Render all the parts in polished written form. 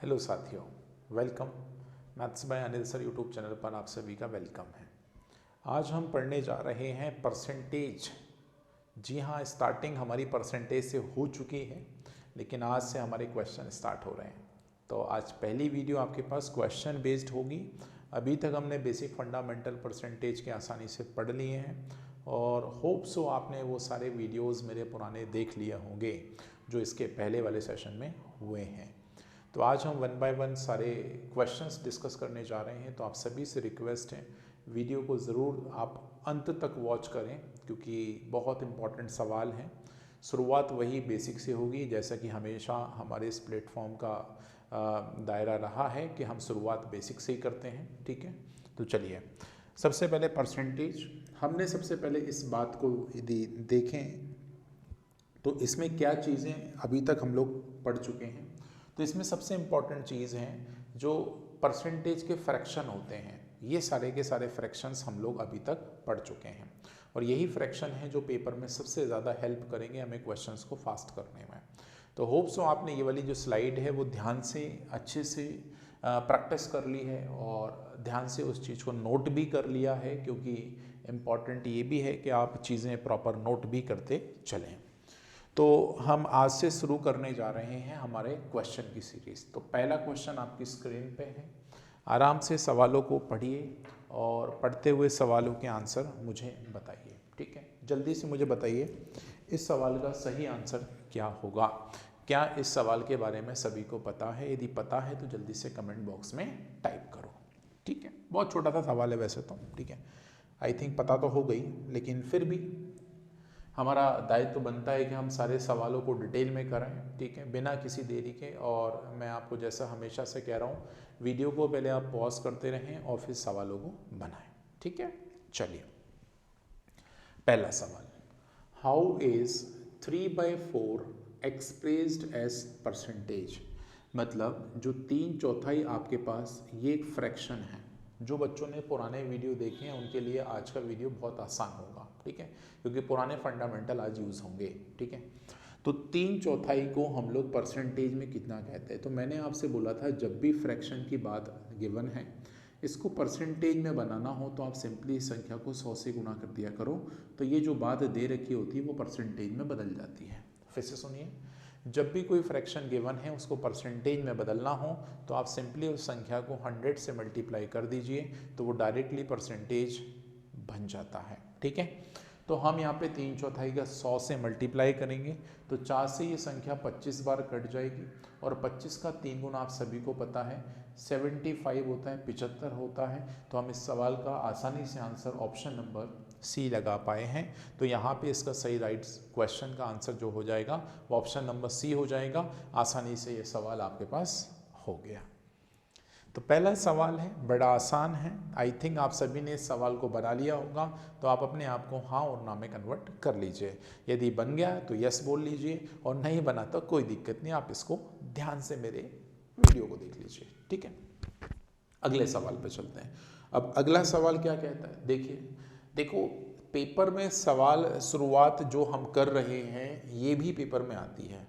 Hello साथियों, welcome. Maths by Anil sir YouTube channel पर आप सभी का वेलकम है। आज हम पढ़ने जा रहे हैं परसेंटेज। जी हाँ, स्टार्टिंग हमारी परसेंटेज से हो चुकी है, लेकिन आज से हमारे क्वेश्चन स्टार्ट हो रहे हैं। तो आज पहली वीडियो आपके पास क्वेश्चन बेस्ड होगी। अभी तक हमने बेसिक फंडामेंटल परसेंटेज के आसानी से पढ़ लिए हैं और होप सो आपने वो सारे वीडियोस मेरे पुराने देख लिए होंगे जो इसके पहले वाले सेशन में हुए हैं। तो आज हम वन बाय वन सारे क्वेश्चंस डिस्कस करने जा रहे हैं। तो आप सभी से रिक्वेस्ट है, वीडियो को ज़रूर आप अंत तक वॉच करें क्योंकि बहुत इंपॉर्टेंट सवाल हैं। शुरुआत वही बेसिक से होगी, जैसा कि हमेशा हमारे इस प्लेटफॉर्म का दायरा रहा है कि हम शुरुआत बेसिक से ही करते हैं। ठीक है, तो चलिए सबसे पहले परसेंटेज। हमने सबसे पहले इस बात को यदि देखें तो इसमें क्या चीज़ें अभी तक हम लोग पढ़ चुके हैं। तो इसमें सबसे इम्पॉर्टेंट चीज़ हैं जो परसेंटेज के फ्रैक्शन होते हैं। ये सारे के सारे फ्रैक्शंस हम लोग अभी तक पढ़ चुके हैं और यही फ्रैक्शन है जो पेपर में सबसे ज़्यादा हेल्प करेंगे हमें क्वेश्चंस को फास्ट करने में। तो होप सो आपने ये वाली जो स्लाइड है वो ध्यान से अच्छे से प्रैक्टिस कर ली है और ध्यान से उस चीज़ को नोट भी कर लिया है, क्योंकि इम्पॉर्टेंट ये भी है कि आप चीज़ें प्रॉपर नोट भी करते चलें। तो हम आज से शुरू करने जा रहे हैं हमारे क्वेश्चन की सीरीज़। तो पहला क्वेश्चन आपकी स्क्रीन पे है। आराम से सवालों को पढ़िए और पढ़ते हुए सवालों के आंसर मुझे बताइए। ठीक है, जल्दी से मुझे बताइए इस सवाल का सही आंसर क्या होगा। क्या इस सवाल के बारे में सभी को पता है? यदि पता है तो जल्दी से कमेंट बॉक्स में टाइप करो। ठीक है, बहुत छोटा सा सवाल है वैसे तो। ठीक है, आई थिंक पता तो हो गई, लेकिन फिर भी हमारा दायित्व तो बनता है कि हम सारे सवालों को डिटेल में कराएं। ठीक है, बिना किसी देरी के। और मैं आपको जैसा हमेशा से कह रहा हूँ, वीडियो को पहले आप पॉज करते रहें और फिर सवालों को बनाएं। ठीक है, चलिए पहला सवाल, how is 3/4 expressed as percentage. मतलब जो 3/4 आपके पास ये एक फ्रैक्शन है। जो बच्चों ने पुराने वीडियो देखे हैं उनके लिए आज का वीडियो बहुत आसान होगा। ठीक है, क्योंकि पुराने फंडामेंटल आज यूज़ होंगे। ठीक है, तो 3/4 को हम लोग परसेंटेज में कितना कहते हैं। तो मैंने आपसे बोला था जब भी फ्रैक्शन की बात गिवन है, इसको परसेंटेज में बनाना हो तो आप सिंपली इस संख्या को 100 से गुना कर दिया करो, तो ये जो बात दे रखी होती है वो परसेंटेज में बदल जाती है। फिर से सुनिए, जब भी कोई फ्रैक्शन गिवन है उसको परसेंटेज में बदलना हो तो आप सिंपली उस संख्या को 100 से मल्टीप्लाई कर दीजिए, तो वो डायरेक्टली परसेंटेज बन जाता है। ठीक है, तो हम यहाँ पे 3/4 का 100 से मल्टीप्लाई करेंगे तो 4 से ये संख्या 25 बार कट जाएगी और 25 का 3 गुना आप सभी को पता है 75 होता है, 75 होता है। तो हम इस सवाल का आसानी से आंसर ऑप्शन नंबर सी लगा पाए हैं। तो यहाँ पे इसका सही राइट क्वेश्चन का आंसर जो हो जाएगा वो ऑप्शन नंबर सी हो जाएगा। आसानी से ये सवाल आपके पास हो गया। तो पहला सवाल है, बड़ा आसान है। आई थिंक आप सभी ने इस सवाल को बना लिया होगा, तो आप अपने आप को हाँ और ना में कन्वर्ट कर लीजिए। यदि बन गया तो यस बोल लीजिए और नहीं बना तो कोई दिक्कत नहीं, आप इसको ध्यान से मेरे वीडियो को देख लीजिए। ठीक है, अगले सवाल पे चलते हैं। अब अगला सवाल क्या कहता है, देखिए देखो पेपर में सवाल शुरुआत जो हम कर रहे हैं ये भी पेपर में आती है।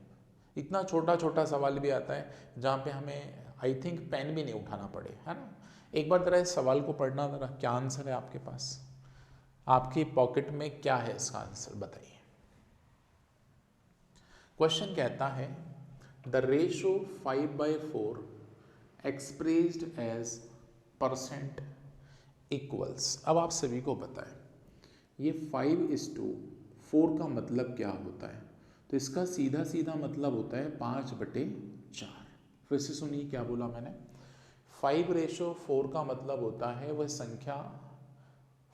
इतना छोटा छोटा सवाल भी आता है जहाँ पे हमें आई थिंक पेन भी नहीं उठाना पड़े, है ना। एक बार जरा इस सवाल को पढ़ना जरा, क्या आंसर है आपके पास, आपकी पॉकेट में क्या है इसका आंसर बताइए। क्वेश्चन कहता है the ratio 5/4 expressed as percent equals. अब आप सभी को पता है ये 5:4 का मतलब क्या होता है। तो इसका सीधा सीधा मतलब होता है 5/4। फिर से सुनिए क्या बोला मैंने, 5:4 का मतलब होता है वह संख्या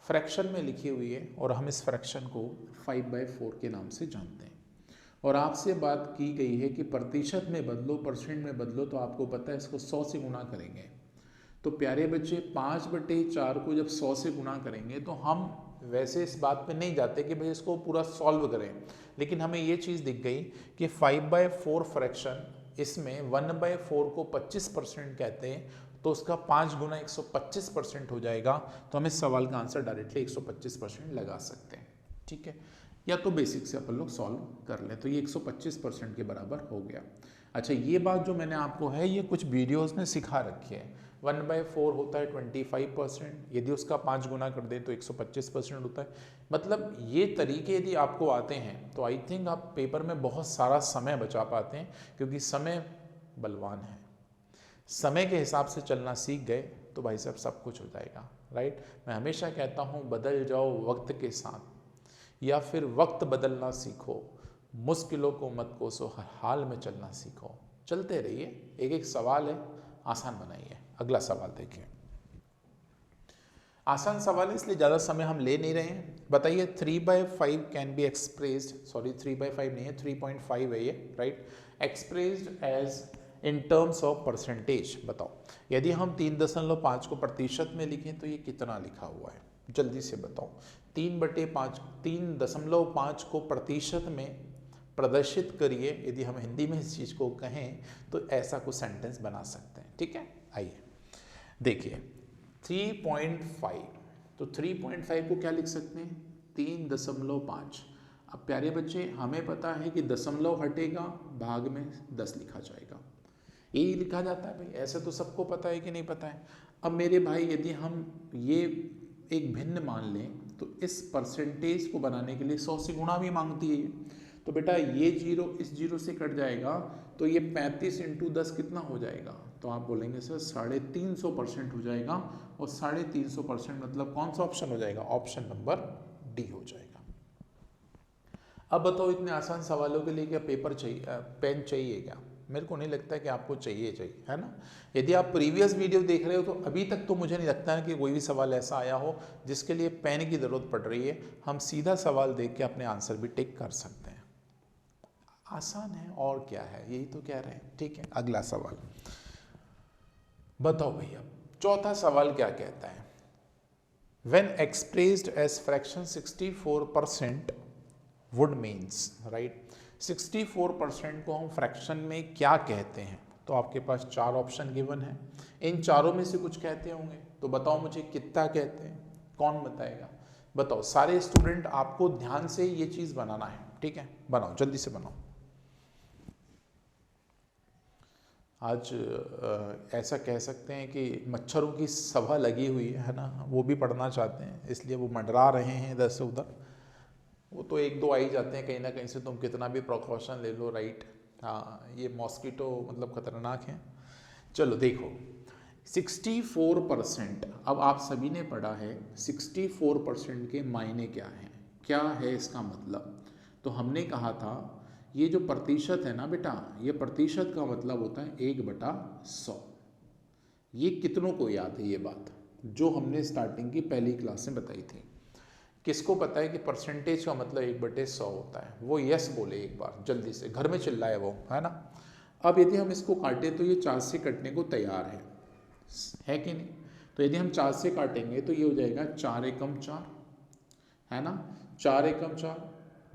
फ्रैक्शन में लिखी हुई है और हम इस फ्रैक्शन को 5/4 के नाम से जानते हैं। और आपसे बात की गई है कि प्रतिशत में बदलो, परसेंट में बदलो, तो आपको पता है इसको 100 से गुना करेंगे। तो प्यारे बच्चे 5/4 को जब 100 से गुना करेंगे तो हम वैसे इस बात पे नहीं जाते कि भाई इसको पूरा सॉल्व करें, लेकिन हमें ये चीज़ दिख गई कि 5/4 फ्रैक्शन, इसमें 1/4 को 25% कहते हैं, तो उसका 5 गुना 125% हो जाएगा। तो हम इस सवाल का आंसर डायरेक्टली 125% लगा सकते हैं। ठीक है, या तो बेसिक से अपन लोग सॉल्व कर लें। तो ये 125% के बराबर हो गया। अच्छा, ये बात जो मैंने आपको है ये कुछ वीडियोस में सिखा रखी है। 1/4 होता है 25%, यदि उसका 5 गुना कर दें तो 125% होता है। मतलब ये तरीके यदि आपको आते हैं तो आई थिंक आप पेपर में बहुत सारा समय बचा पाते हैं, क्योंकि समय बलवान है। समय के हिसाब से चलना सीख गए तो भाई साहब सब कुछ हो जाएगा, राइट। मैं हमेशा कहता हूँ बदल जाओ वक्त के साथ, या फिर वक्त बदलना सीखो, मुश्किलों को मत कोसो, हर हाल में चलना सीखो। चलते रहिए, एक एक सवाल है, आसान बनाइए। अगला सवाल देखिए, आसान सवाल है इसलिए ज़्यादा समय हम ले नहीं रहे हैं। बताइए 3/5 कैन बी एक्सप्रेस्ड, सॉरी 3/5 नहीं है 3.5 है ये, right, expressed as in terms of percentage. बताओ यदि हम 3.5 को प्रतिशत में लिखें तो ये कितना लिखा हुआ है, जल्दी से बताओ। 3/5, 3.5 को प्रतिशत में प्रदर्शित करिए। यदि हम हिंदी में इस चीज़ को कहें तो ऐसा कुछ सेंटेंस बना सकते हैं, ठीक है। आइए देखिए 3.5, तो 3.5 को क्या लिख सकते हैं 3.5। अब प्यारे बच्चे हमें पता है कि दशमलव हटेगा, भाग में 10 लिखा जाएगा, यही लिखा जाता है भाई, ऐसे तो सबको पता है कि नहीं पता है। अब मेरे भाई यदि हम ये एक भिन्न मान लें तो इस परसेंटेज को बनाने के लिए 100 से गुणा भी मांगती है। तो बेटा ये जीरो इस जीरो से कट जाएगा, तो ये 35 × 10 कितना हो जाएगा, तो आप बोलेंगे सर 350% हो जाएगा। और 350% मतलब कौन सा ऑप्शन हो जाएगा, ऑप्शन नंबर डी हो जाएगा। अब बताओ इतने आसान सवालों के लिए क्या पेपर चाहिए, पेन चाहिए क्या? मेरे को नहीं लगता कि आपको चाहिए, है ना। यदि आप प्रीवियस वीडियो देख रहे हो तो अभी तक तो मुझे नहीं लगता है कि कोई भी सवाल ऐसा आया हो जिसके लिए पेन की ज़रूरत पड़ रही है। हम सीधा सवाल देख के अपने आंसर भी टिक कर सकते हैं, आसान है और क्या है, यही तो कह रहे हैं, ठीक है। अगला सवाल बताओ भैया, चौथा सवाल क्या कहता है, when expressed as fraction 64% would means, right. 64% को हम फ्रैक्शन में क्या कहते हैं? तो आपके पास 4 ऑप्शन गिवन है, इन चारों में से कुछ कहते होंगे, तो बताओ मुझे कितना कहते हैं, कौन बताएगा? बताओ सारे स्टूडेंट, आपको ध्यान से ये चीज़ बनाना है, ठीक है, बनाओ जल्दी से बनाओ। आज ऐसा कह सकते हैं कि मच्छरों की सभा लगी हुई है ना, वो भी पढ़ना चाहते हैं, इसलिए वो मंडरा रहे हैं इधर से उधर। वो तो 1-2 आ ही जाते हैं कहीं ना कहीं से, तुम कितना भी प्रिकॉशन ले लो, राइट। हाँ, ये मॉस्किटो मतलब खतरनाक है। चलो देखो 64%, अब आप सभी ने पढ़ा है 64% के मायने क्या हैं, क्या है इसका मतलब। तो हमने कहा था ये जो प्रतिशत है ना बेटा, ये प्रतिशत का मतलब होता है 1/100। ये कितनों को याद है ये बात, जो हमने स्टार्टिंग की पहली क्लास में बताई थी? किसको पता है कि परसेंटेज का मतलब 1/100 होता है? वो यस बोले एक बार जल्दी से, घर में चिल्लाए वो, है ना। अब यदि हम इसको काटे तो ये 4 से कटने को तैयार है कि नहीं? तो यदि हम 4 से काटेंगे तो ये हो जाएगा 4 एकम 4, है ना, 4 एकम 4,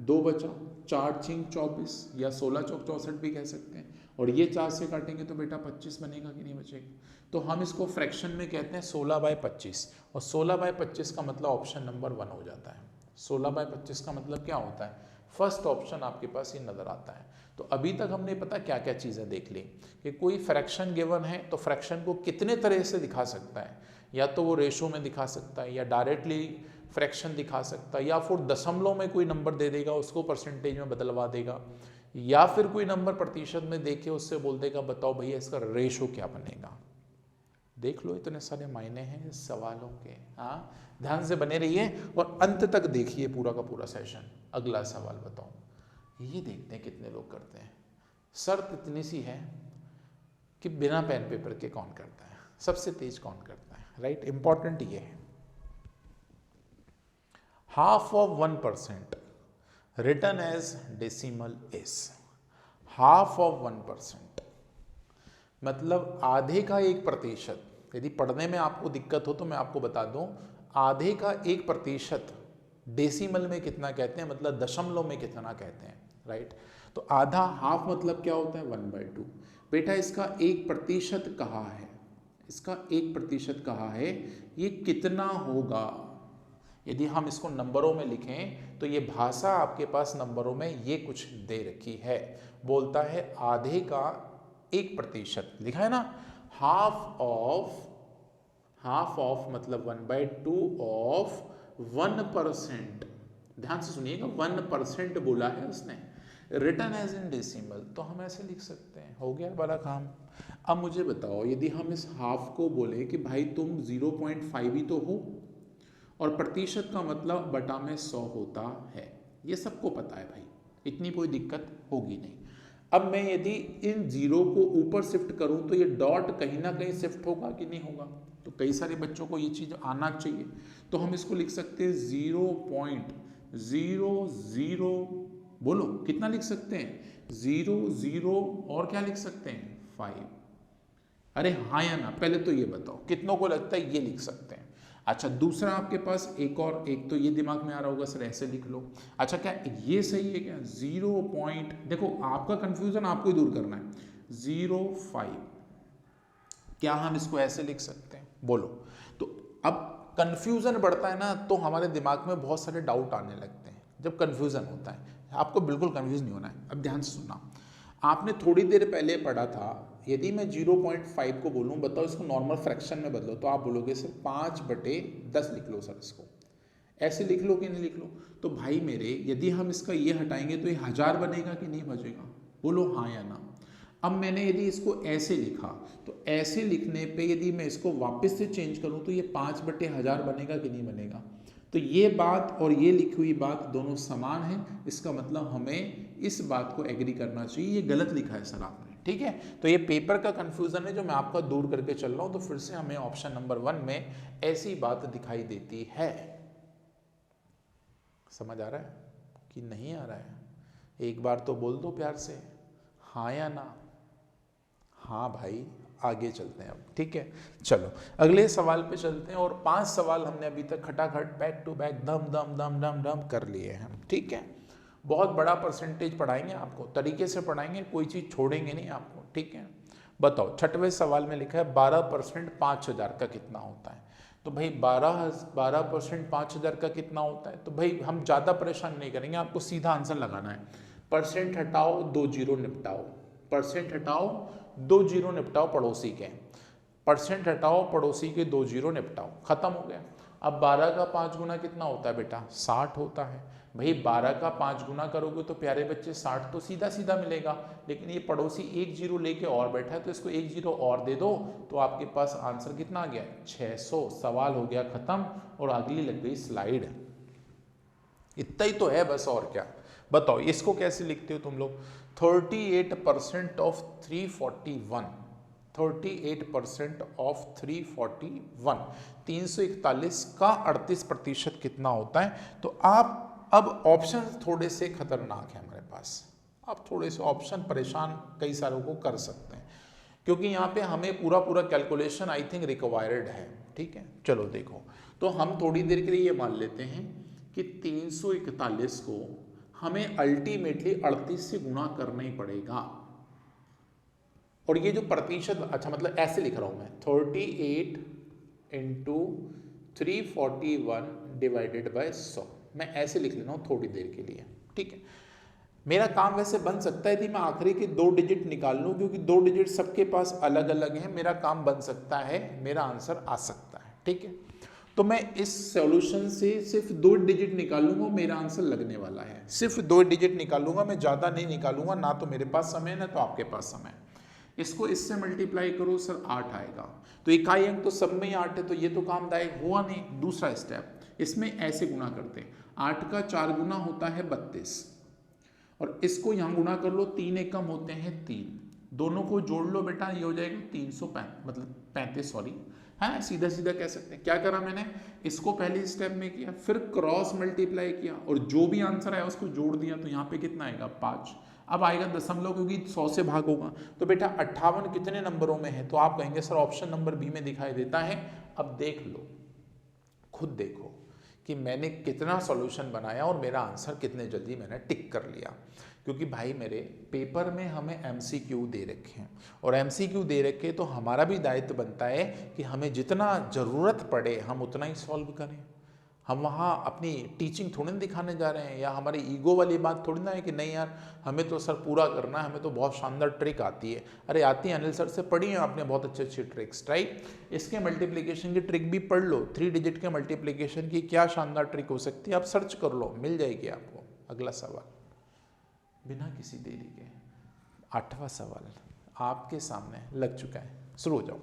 2 बचा, 4 छिंग 24 या 16 चौक 64 भी कह सकते हैं। और ये 4 से काटेंगे तो बेटा 25 बनेगा कि नहीं बचेगा? तो हम इसको फ्रैक्शन में कहते हैं 16/25, और 16/25 का मतलब ऑप्शन नंबर 1 हो जाता है। 16/25 का मतलब क्या होता है? फर्स्ट ऑप्शन आपके पास ये नज़र आता है। तो अभी तक हमने पता क्या क्या चीज़ें देख ली कि कोई फ्रैक्शन गिवन है तो फ्रैक्शन को कितने तरह से दिखा सकता है, या तो वो रेशो में दिखा सकता है, या डायरेक्टली फ्रैक्शन दिखा सकता है, या फिर दशमलव में कोई नंबर दे देगा उसको परसेंटेज में बदलवा देगा, या फिर कोई नंबर प्रतिशत में देके उससे बोल देगा बताओ भैया इसका रेशो क्या बनेगा। देख लो इतने सारे मायने हैं इस सवालों के। हाँ, ध्यान से बने रहिए और अंत तक देखिए पूरा का पूरा सेशन। अगला सवाल बताओ, ये देखते हैं कितने लोग करते हैं। शर्त इतनी सी है कि बिना पेन पेपर के कौन करता है, सबसे तेज कौन करता है, राइट। इंपॉर्टेंट ये है, half of 1% written as decimal is half of 1%, मतलब आधे का 1%। यदि पढ़ने में आपको दिक्कत हो तो मैं आपको बता दूं, आधे का 1% डेसिमल में कितना कहते हैं, मतलब दशमलव में कितना कहते हैं, राइट। तो आधा हाफ मतलब क्या होता है 1/2। बेटा इसका 1% कहा है, इसका 1% कहा है, ये कितना होगा, यदि हम इसको नंबरों में लिखें तो ये भाषा आपके पास नंबरों में ये कुछ दे रखी है, बोलता है आधे का 1% लिखा है ना, हाफ ऑफ मतलब 1/2 ऑफ 1%। ध्यान से सुनिएगा, 1% बोला है उसने, रिटन एज इन डेसिमल, तो हम ऐसे लिख सकते हैं, हो गया बड़ा काम। अब मुझे बताओ, यदि हम इस हाफ को बोले कि भाई तुम 0.5 ही तो हो, और प्रतिशत का मतलब बटा में 100 होता है, ये सबको पता है भाई, इतनी कोई दिक्कत होगी नहीं। अब मैं यदि इन जीरो को ऊपर शिफ्ट करूं तो ये डॉट कहीं ना कहीं शिफ्ट होगा कि नहीं होगा, तो कई सारे बच्चों को ये चीज़ आना चाहिए, तो हम इसको लिख सकते हैं 0.00, बोलो कितना लिख सकते हैं, 00 और क्या लिख सकते हैं 5। अरे हाँ या ना, पहले तो ये बताओ कितनों को लगता है ये लिख सकते हैं। अच्छा, दूसरा आपके पास एक और एक तो ये दिमाग में आ रहा होगा सर ऐसे लिख लो। अच्छा, क्या ये सही है क्या, 0 पॉइंट, देखो आपका कंफ्यूजन आपको ही दूर करना है, 0.5, क्या हम इसको ऐसे लिख सकते हैं, बोलो। तो अब कंफ्यूजन बढ़ता है ना तो हमारे दिमाग में बहुत सारे डाउट आने लगते हैं जब कंफ्यूजन होता है। आपको बिल्कुल कंफ्यूज नहीं होना है। अब ध्यान से सुनना, आपने थोड़ी देर पहले पढ़ा था, यदि मैं 0.5 को बोलूं, बताओ इसको नॉर्मल फ्रैक्शन में बदलो, तो आप बोलोगे सर 5/10 लिख लो सर, इसको ऐसे लिख लो कि नहीं लिख लो। तो भाई मेरे, यदि हम इसका ये हटाएंगे तो ये 1000 बनेगा कि नहीं बचेगा, बोलो हाँ या ना। अब मैंने यदि इसको ऐसे लिखा, तो ऐसे लिखने पे यदि मैं इसको वापस से चेंज करूं तो ये 5/1000 बनेगा कि नहीं बनेगा। तो ये बात और ये लिखी हुई बात दोनों समान है, इसका मतलब हमें इस बात को एग्री करना चाहिए, ये गलत लिखा है सर आपने, ठीक है। तो ये पेपर का कंफ्यूजन है जो मैं आपका दूर करके चल रहा हूं। तो फिर से हमें ऑप्शन नंबर 1 में ऐसी बात दिखाई देती है। समझ आ रहा है कि नहीं आ रहा है, एक बार तो बोल दो प्यार से, हाँ या ना। हाँ भाई, आगे चलते हैं अब, ठीक है। चलो अगले सवाल पे चलते हैं, और 5 सवाल हमने अभी तक खटाखट बैक टू बैक दम दम दम दम दम कर लिए हैं, ठीक है। बहुत बड़ा परसेंटेज पढ़ाएंगे आपको, तरीके से पढ़ाएंगे, कोई चीज़ छोड़ेंगे नहीं आपको, ठीक है। बताओ, 6वें सवाल में लिखा है 12% 5000 का कितना होता है। तो भाई 12% 5000 का कितना होता है, तो भाई हम ज़्यादा परेशान नहीं करेंगे, आपको सीधा आंसर लगाना है। परसेंट हटाओ, 2 जीरो निपटाओ, परसेंट हटाओ, 2 जीरो निपटाओ पड़ोसी के, परसेंट हटाओ पड़ोसी के, 2 जीरो निपटाओ, खत्म हो गया। अब 12 का 5 गुना कितना होता है बेटा, 60 होता है। भाई 12 का 5 गुना करोगे तो प्यारे बच्चे 60 तो सीधा सीधा मिलेगा, लेकिन ये पड़ोसी 1 जीरो लेके और बैठा है, तो इसको 1 जीरो और दे दो, तो आपके पास आंसर कितना आ गया, 600। सवाल हो गया खत्म, और अगली लग गई स्लाइड। इतना ही तो है बस, और क्या। बताओ इसको कैसे लिखते हो तुम लोग, 38% ऑफ 341, 38% ऑफ 341, 341 का 38% कितना होता है। तो आप अब ऑप्शन थोड़े से खतरनाक है हमारे पास, आप थोड़े से ऑप्शन परेशान कई सारों को कर सकते हैं, क्योंकि यहाँ पे हमें पूरा कैलकुलेशन आई थिंक रिक्वायर्ड है, ठीक है। चलो देखो, तो हम थोड़ी देर के लिए ये मान लेते हैं कि 341 को हमें अल्टीमेटली 38 से गुणा करना ही पड़ेगा, और ये जो प्रतिशत, अच्छा मतलब ऐसे लिख रहा हूं मैं, 38 इंटू 341 डिवाइडेड बाय 100, मैं ऐसे लिख लेना हूं थोड़ी देर के लिए, ठीक है। मेरा काम वैसे बन सकता है यदि मैं आखिरी के 2 डिजिट निकाल लूं, क्योंकि 2 डिजिट सबके पास अलग अलग हैं, मेरा काम बन सकता है, मेरा आंसर आ सकता है, ठीक है। तो मैं इस सॉल्यूशन से सिर्फ 2 डिजिट निकालूंगा, मेरा आंसर लगने वाला है, सिर्फ 2 डिजिट निकालूंगा, मैं ज़्यादा नहीं निकालूंगा, ना तो मेरे पास समय ना तो आपके पास समय। इसको इससे मल्टीप्लाई करो सर, 8 आएगा, तो इकाई अंक तो सब में ही 8 है, तो ये तो कामदायक हुआ नहीं। दूसरा स्टेप, इसमें ऐसे गुणा करते हैं, 8 का 4 गुना होता है 32, और इसको यहाँ गुणा कर लो, 3 एकम होते हैं 3, दोनों को जोड़ लो बेटा, ये हो जाएगा 335, मतलब 35, सॉरी, है ना, सीधा सीधा कह सकते हैं। क्या करा मैंने, इसको पहले स्टेप में किया, फिर क्रॉस मल्टीप्लाई किया, और जो भी आंसर आया उसको जोड़ दिया, तो यहाँ पे कितना आएगा 5। अब आएगा दशमलव, क्योंकि 100 से भाग होगा, तो बेटा 58 कितने नंबरों में है, तो आप कहेंगे सर ऑप्शन नंबर बी में दिखाई देता है। अब देख लो, खुद देखो कि मैंने कितना सॉल्यूशन बनाया और मेरा आंसर कितने जल्दी मैंने टिक कर लिया, क्योंकि भाई मेरे पेपर में हमें एमसीक्यू दे रखे हैं, और एमसीक्यू दे रखे तो हमारा भी दायित्व बनता है कि हमें जितना ज़रूरत पड़े हम उतना ही सॉल्व करें, हम वहाँ अपनी टीचिंग थोड़ी ना दिखाने जा रहे हैं, या हमारी ईगो वाली बात थोड़ी ना है कि नहीं यार हमें तो सर पूरा करना है, हमें तो बहुत शानदार ट्रिक आती है। अरे आती है, अनिल सर से पढ़ी है आपने बहुत अच्छी अच्छी ट्रिक्स, राइट। इसके मल्टीप्लिकेशन की ट्रिक भी पढ़ लो, 3 डिजिट के मल्टीप्लिकेशन की क्या शानदार ट्रिक हो सकती है, आप सर्च कर लो, मिल जाएगी आपको। अगला सवाल बिना किसी देरी के 8वां सवाल आपके सामने लग चुका है, शुरू हो जाओ।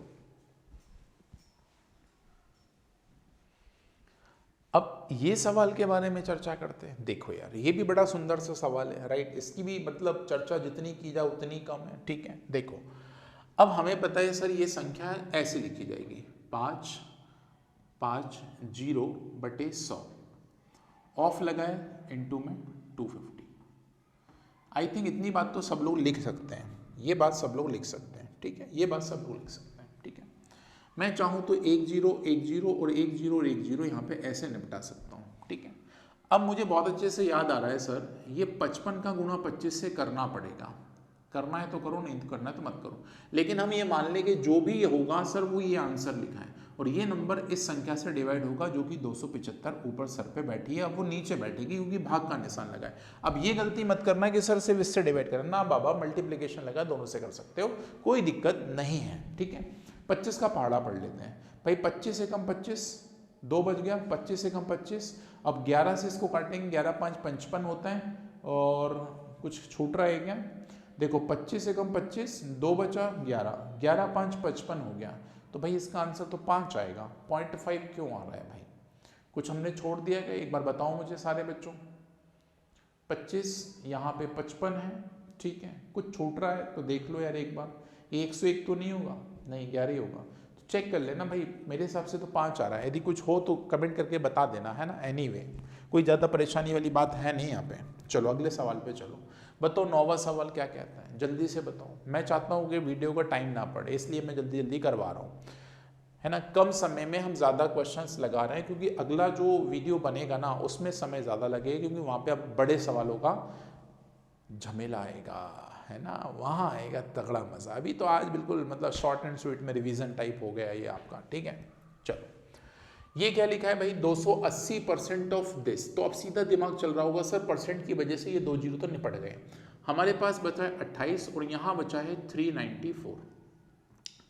अब ये सवाल के बारे में चर्चा करते हैं। देखो यार ये भी बड़ा सुंदर सा सवाल है, राइट। इसकी भी मतलब चर्चा जितनी की जाए उतनी कम है, ठीक है। देखो अब हमें पता है सर ये संख्या ऐसे लिखी जाएगी 5 5 0/100, ऑफ लगाए इनटू में 250। आई थिंक इतनी बात तो सब लोग लिख सकते हैं, ये बात सब लोग लिख सकते हैं, ठीक है, ये बात सब लोग लिख सकते हैं, ठीक है। मैं चाहूँ तो 1 0 1 0 और 1 0 और 1 0 यहाँ पे ऐसे निपटा सकता हूँ, ठीक है। अब मुझे बहुत अच्छे से याद आ रहा है सर, ये 55 का गुणा 25 से करना पड़ेगा। करना है तो करो, नहीं तो करना है तो मत करो। लेकिन हम ये मान लेंगे जो भी होगा सर वो ये आंसर लिखा है, और ये नंबर इस संख्या से डिवाइड होगा जो कि 275 ऊपर सर पे बैठी है। अब वो नीचे बैठेगी क्योंकि भाग का निशान लगा है। अब ये गलती मत करना कि सर सिर्फ इससे डिवाइड करना, ना बाबा, मल्टीप्लिकेशन लगा, दोनों से कर सकते हो, कोई दिक्कत नहीं है, ठीक है। 25 का पहाड़ा पढ़ लेते हैं भाई। 25 से कम 25, 2 बच गया, 25 से कम 25। अब 11 से इसको काटेंगे, 11 5 55 होता है, और कुछ छूट रहा है क्या? देखो 25 से कम 25, 2 बचा, 11, 11 5 55 हो गया। तो भाई इसका आंसर तो 5 आएगा। 0.5 क्यों आ रहा है भाई? कुछ हमने छोड़ दिया क्या? एक बार बताओ मुझे सारे बच्चों। 25 यहाँ पे 55 है, ठीक है, कुछ छूट रहा है तो देख लो यार एक बार। ये 101 तो नहीं होगा, नहीं 11 ही होगा, तो चेक कर लेना भाई। मेरे हिसाब से तो 5 आ रहा है, यदि कुछ हो तो कमेंट करके बता देना, है ना। एनीवे कोई ज़्यादा परेशानी वाली बात है नहीं यहाँ पे। चलो अगले सवाल पे चलो। बताओ 9वां सवाल क्या कहता है, जल्दी से बताओ। मैं चाहता हूँ कि वीडियो का टाइम ना पड़े, इसलिए मैं जल्दी जल्दी करवा रहा हूँ, है ना। कम समय में हम ज़्यादा क्वेश्चंस लगा रहे हैं, क्योंकि अगला जो वीडियो बनेगा ना उसमें समय ज़्यादा लगेगा, क्योंकि वहाँ पे अब बड़े सवालों का झमेला आएगा, है ना, वहाँ आएगा तगड़ा मज़ा। अभी तो आज बिल्कुल मतलब शॉर्ट एंड स्वीट में रिवीजन टाइप हो गया ये आपका, ठीक है। चलो ये क्या लिखा है भाई, 280% ऑफ दिस। तो अब सीधा दिमाग चल रहा होगा सर परसेंट की वजह से ये 2 जीरो तो निपट गए। हमारे पास बचा है 28 और यहाँ बचा है 394।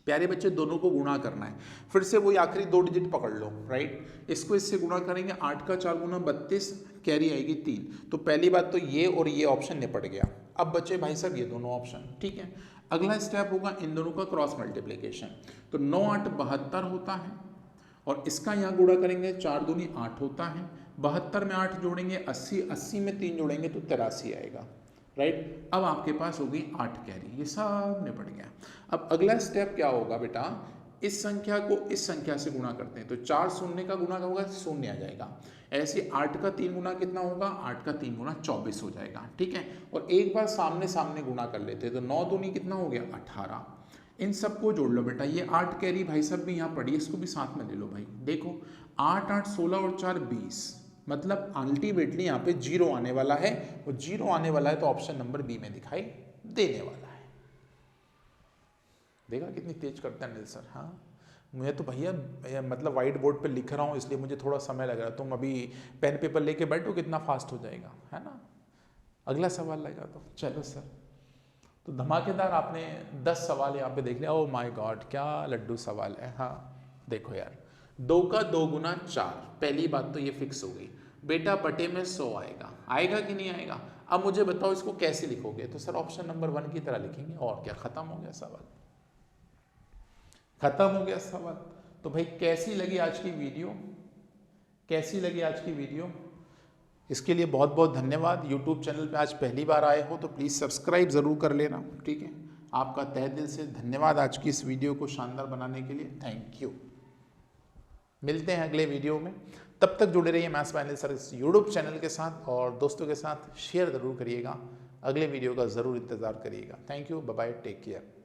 प्यारे बच्चे दोनों को गुणा करना है, फिर से वही आखिरी 2 डिजिट पकड़ लो, राइट। इसको इससे गुणा करेंगे, 8 का 4 गुना 32, कैरी आएगी 3। तो पहली बात तो ये और ये ऑप्शन निपट गया। अब बचे भाई साहब ये दोनों ऑप्शन, ठीक है। अगला स्टेप होगा इन दोनों का क्रॉस मल्टीप्लीकेशन। तो 9 8 72 होता है, और इसका यहाँ गुणा करेंगे 4 दूनी 8 होता है, 72 में 8 जोड़ेंगे 80, 80 में 3 जोड़ेंगे तो 83 आएगा, राइट। अब आपके पास होगी 8 कैरी, ये सब निपट गया। अब अगला स्टेप क्या होगा बेटा, इस संख्या को इस संख्या से गुणा करते हैं, तो 4 शून्य का गुणा होगा 0 आ जाएगा। ऐसे 8 का 3 गुना कितना होगा, 8 का 3 गुना 24 हो जाएगा, ठीक है। और एक बार सामने सामने गुणा कर लेते हैं, तो 9 दूनी कितना हो गया 18। इन सबको जोड़ लो बेटा, ये 8 कैरी भाई सब भी यहाँ पड़ी, इसको भी साथ में ले लो भाई। देखो 8 8 16 और 4 20, मतलब अल्टीमेटली यहाँ पे 0 आने वाला है, और 0 आने वाला है तो ऑप्शन नंबर बी में दिखाई देने वाला है। देखा कितनी तेज करता है अनिल सर। हाँ मैं तो भैया मतलब वाइट बोर्ड पे लिख रहा हूँ, इसलिए मुझे थोड़ा समय लग रहा है। तुम अभी पेन पेपर लेके बैठो, कितना फास्ट हो जाएगा, है ना। अगला सवाल लगा दो। चलो सर, तो धमाकेदार आपने 10 सवाल यहाँ पे देख लिया। ओह माय गॉड क्या लड्डू सवाल है। हाँ देखो यार, 2 का 2 गुना 4, पहली बात तो ये फिक्स हो गई बेटा, बटे में 100 आएगा, आएगा कि नहीं आएगा। अब मुझे बताओ इसको कैसे लिखोगे, तो सर ऑप्शन नंबर 1 की तरह लिखेंगे, और क्या, खत्म हो गया सवाल, खत्म हो गया सवाल। तो भाई कैसी लगी आज की वीडियो, कैसी लगी आज की वीडियो, इसके लिए बहुत बहुत धन्यवाद। यूट्यूब चैनल पे आज पहली बार आए हो तो प्लीज़ सब्सक्राइब ज़रूर कर लेना, ठीक है। आपका तहे दिल से धन्यवाद आज की इस वीडियो को शानदार बनाने के लिए, थैंक यू। मिलते हैं अगले वीडियो में, तब तक जुड़े रहिए मैथ्स बाय अनिल सर इस यूट्यूब चैनल के साथ, और दोस्तों के साथ शेयर ज़रूर करिएगा। अगले वीडियो का ज़रूर इंतज़ार करिएगा। Thank you, bye bye, take care.